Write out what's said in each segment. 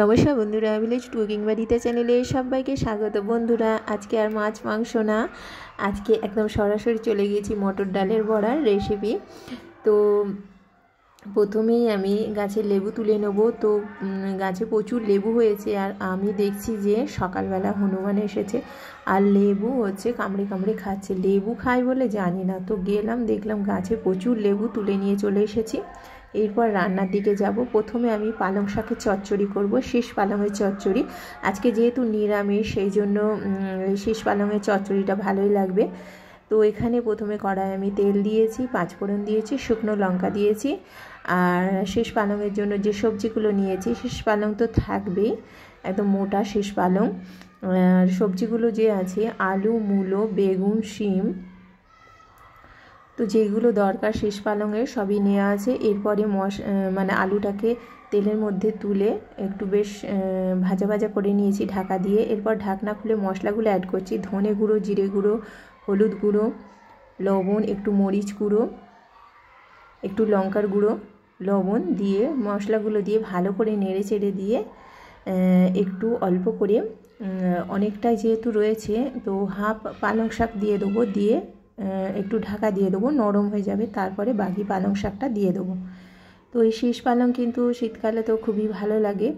নমস্কার বন্ধুরা, village cooking বাড়িতে চ্যানেলে সবাইকে স্বাগত। বন্ধুরা, আজকে আর মাছ মাংস না, আজকে একদম সরাসরি চলে গেছি মটর ডালের বড়ার রেসিপি। তো প্রথমেই আমি গাছের লেবু তুলে নেব। তো গাছে প্রচুর লেবু হয়েছে, আর আমি দেখছি যে সকালবেলা হনুমান এসেছে আর লেবু হচ্ছে কামড়ে কামড়ে খাচ্ছে। লেবু খায় বলে জানি না, তো গেলাম, দেখলাম গাছে প্রচুর লেবু, তুলে নিয়ে চলে এসেছি। এরপর রান্নার দিকে যাব। প্রথমে আমি পালং শাকের চচ্চড়ি করব, শীষ পালংয়ের চচ্চড়ি। আজকে যেহেতু নিরামিষ, সেই জন্য শীষ পালংয়ের চচ্চড়িটা ভালোই লাগবে। তো এখানে প্রথমে কড়াই আমি তেল দিয়েছি, পাঁচফোড়ন দিয়েছি, শুকনো লঙ্কা দিয়েছি। আর শীষ পালংয়ের জন্য যে সবজিগুলো নিয়েছি, শীষ পালং তো থাকবেই, একদম মোটা শীষ পালং। আর সবজিগুলো যে আছে আলু, মূলো, বেগুন, শিম, তো যেগুলো দরকার শীষ পালংয়ের সবই নেওয়া আছে। এরপরে আলুটাকে তেলের মধ্যে তুলে একটু বেশ ভাজা ভাজা করে নিয়েছি ঢাকা দিয়ে। এরপর ঢাকনা খুলে মশলাগুলো অ্যাড করছি। ধনে গুঁড়ো, জিরে গুঁড়ো, হলুদ গুঁড়ো, লবণ, একটু মরিচ গুঁড়ো, একটু লঙ্কার গুঁড়ো, লবণ দিয়ে মশলাগুলো দিয়ে ভালো করে নেড়ে চেড়ে দিয়ে একটু অল্প করে, অনেকটাই যেহেতু রয়েছে, তো হাফ পালং শাক দিয়ে দেবো, দিয়ে একটু ঢাকা দিয়ে দেবো, নরম হয়ে যাবে, তারপরে বাকি পালং শাকটা দিয়ে দেবো। তো এই শীষ পালং কিন্তু শীতকালে তো খুবই ভালো লাগে,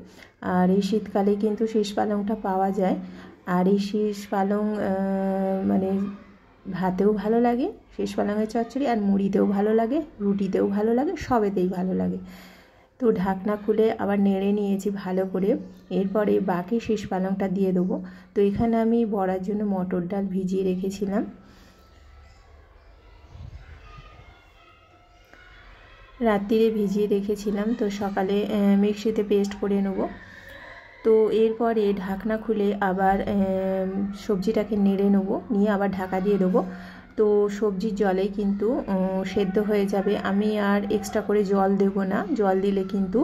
আর এই শীতকালে কিন্তু শীষ পালংটা পাওয়া যায়। আর এই শীষ পালং ভাতেও ভালো লাগে, শীষ পালংয়ের চচ্চড়ি, আর মুড়িতেও ভালো লাগে, রুটিতেও ভালো লাগে, সবেতেই ভালো লাগে। তো ঢাকনা খুলে আবার নেড়ে নিয়েছি ভালো করে। এরপরে বাকি শীষ পালংটা দিয়ে দেবো। তো এখানে আমি বড়ার জন্য মটর ডাল ভিজিয়ে রেখেছিলাম, রাত্রিরে ভিজিয়ে রেখেছিলাম, তো সকালে মিক্সিতে পেস্ট করে নেব। তো এরপরে ঢাকনা খুলে আবার সবজিটাকে নেড়ে নেব, নিয়ে আবার ঢাকা দিয়ে দেবো। তো সবজির জলেই কিন্তু সেদ্ধ হয়ে যাবে, আমি আর এক্সট্রা করে জল দেব না। জল দিলে কিন্তু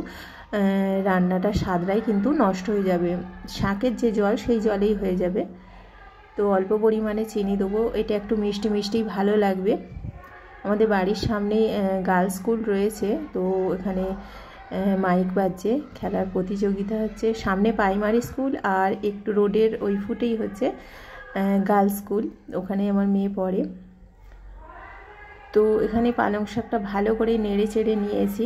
রান্নাটা স্বাদটাই কিন্তু নষ্ট হয়ে যাবে। শাকের যে জল, সেই জলেই হয়ে যাবে। তো অল্প পরিমাণে চিনি দেবো, এটা একটু মিষ্টি মিষ্টি ভালো লাগবে। আমাদের বাড়ির সামনেই গার্লস স্কুল রয়েছে, তো এখানে মাইক বাজছে, খেলার প্রতিযোগিতা হচ্ছে। সামনে প্রাইমারি স্কুল, আর একটু রোডের ওই ফুটেই হচ্ছে গার্লস স্কুল, ওখানে আমার মেয়ে পড়ে। তো এখানে পালং শাকটা ভালো করে নেড়ে চেড়ে নিয়েছি।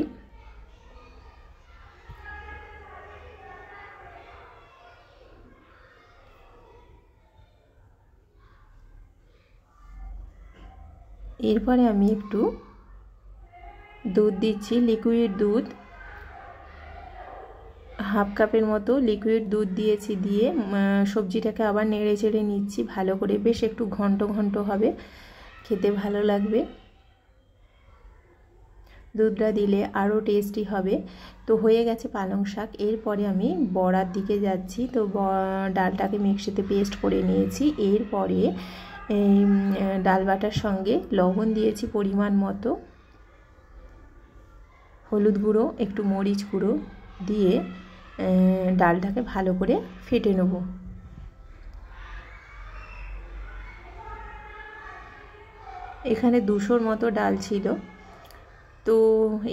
এরপরে আমি একটু দুধ দিচ্ছি, লিকুইড দুধ, হাফ কাপের মতো লিকুইড দুধ দিয়েছি। দিয়ে সবজিটাকে আবার নেড়ে চেড়ে নিচ্ছি ভালো করে, বেশ একটু ঘন্ট ঘন্ট হবে, খেতে ভালো লাগবে। দুধটা দিলে আরও টেস্টি হবে। তো হয়ে গেছে পালং শাক। এরপরে আমি বড়ার দিকে যাচ্ছি। তো ডালটাকে মিক্সিতে পেস্ট করে নিয়েছি। এরপরে এই ডাল বাটার সঙ্গে লবণ দিয়েছি পরিমাণ মতো, হলুদ গুঁড়ো, একটু মরিচ গুঁড়ো দিয়ে ডালটাকে ভালো করে ফেটে নেব। এখানে 200 মতো ডাল ছিল। তো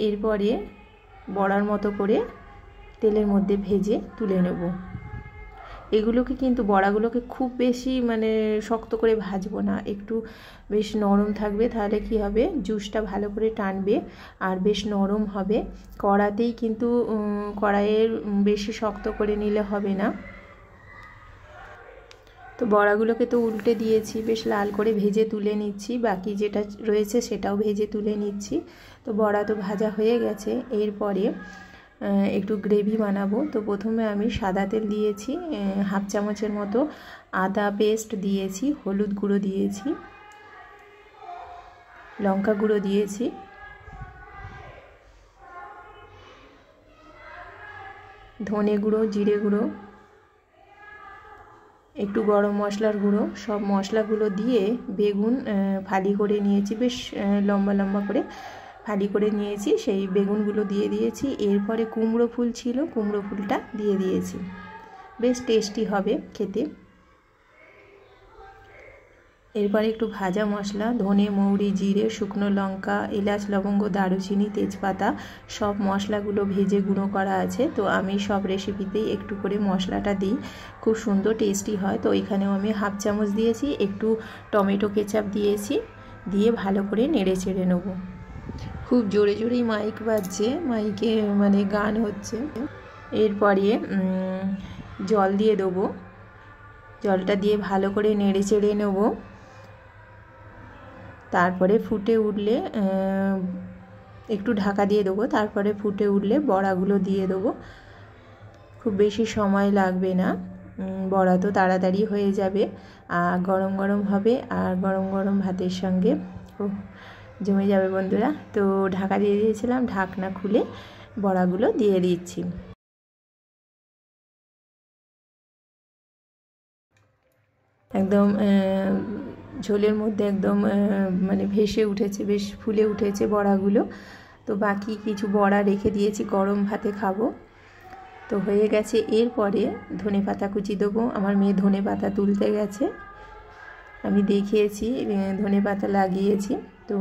এরপরে বড়ার মতো করে তেলের মধ্যে ভেজে তুলে নেব। এগুলোকে কিন্তু বড়াগুলোকে খুব বেশি শক্ত করে ভাজবো না, একটু বেশ নরম থাকবে, তাহলে কি হবে, জুসটা ভালো করে টানবে আর বেশ নরম হবে। কড়াতেই কিন্তু কড়াইয়ের বেশি শক্ত করে নিলে হবে না। তো বড়াগুলোকে তো উল্টে দিয়েছি, বেশ লাল করে ভেজে তুলে নিচ্ছি, বাকি যেটা রয়েছে সেটাও ভেজে তুলে নিচ্ছি। তো বড়া তো ভাজা হয়ে গেছে। এরপরে একটু গ্রেভি বানাবো। তো প্রথমে আমি সাদা তেল দিয়েছি, হাফ চামচের মতো আদা পেস্ট দিয়েছি, হলুদ গুঁড়ো দিয়েছি, লঙ্কা গুঁড়ো দিয়েছি, ধনে গুঁড়ো, জিরে গুঁড়ো, একটু গরম মশলার গুঁড়ো, সব মশলাগুলো দিয়ে বেগুন ফালি করে নিয়েছি, বেশ লম্বা লম্বা করে ফালি করে নিয়েছি, সেই বেগুনগুলো দিয়ে দিয়েছি। এরপরে কুমড়ো ফুল ছিল, কুমড়ো ফুলটা দিয়ে দিয়েছি, বেশ টেস্টি হবে খেতে। এরপরে একটু ভাজা মশলা, ধনে, মৌরি, জিরে, শুকনো লঙ্কা, এলাচ, লবঙ্গ, দারুচিনি, তেজপাতা সব মশলাগুলো ভেজে গুঁড়ো করা আছে। তো আমি সব রেসিপিতেই একটু করে মশলাটা দিই, খুব সুন্দর টেস্টি হয়। তো এখানেও আমি হাফ চামচ দিয়েছি, একটু টমেটো কেচাপ দিয়েছি, দিয়ে ভালো করে নেড়ে চেড়ে নেব। খুব জোরে জোরেই মাইক বাজছে, মাইকে মানে গান হচ্ছে। এরপরে জল দিয়ে দেবো, জলটা দিয়ে ভালো করে নেড়ে চেড়ে নেব। তারপরে ফুটে উঠলে একটু ঢাকা দিয়ে দেবো, তারপরে ফুটে উঠলে বড়াগুলো দিয়ে দেবো। খুব বেশি সময় লাগবে না, বড়া তো তাড়াতাড়ি হয়ে যাবে, আর গরম গরম হবে, আর গরম গরম ভাতের সঙ্গে জমে যাবে বন্ধুরা। তো ঢাকা দিয়ে দিয়েছিলাম, ঢাকনা খুলে বড়াগুলো দিয়ে দিচ্ছি। একদম ঝোলের মধ্যে একদম মানে ভেসে উঠেছে, বেশ ফুলে উঠেছে বড়াগুলো। তো বাকি কিছু বড়া রেখে দিয়েছি, গরম ভাতে খাবো। তো হয়ে গেছে। এরপরে ধনেপাতা কুচি দেবো। আমার মেয়ে ধনেপাতা তুলতে গেছে, আমি দেখিয়েছি ধনেপাতা লাগিয়েছি, তো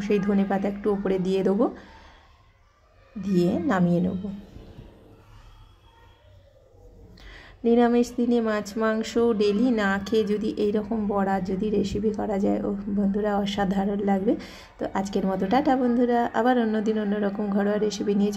সেই ধনেপাতা একটু ওপরে দিয়ে দেবো, দিয়ে নামিয়ে নেব। নিরামিষ দিনে মাছ মাংস ডেলি না খেয়ে যদি এইরকম বড়া যদি রেসিপি করা যায়, ও বন্ধুরা অসাধারণ লাগবে। তো আজকের মতো টাটা বন্ধুরা, আবার অন্য দিন অন্যরকম ঘরোয়া রেসিপি নিয়ে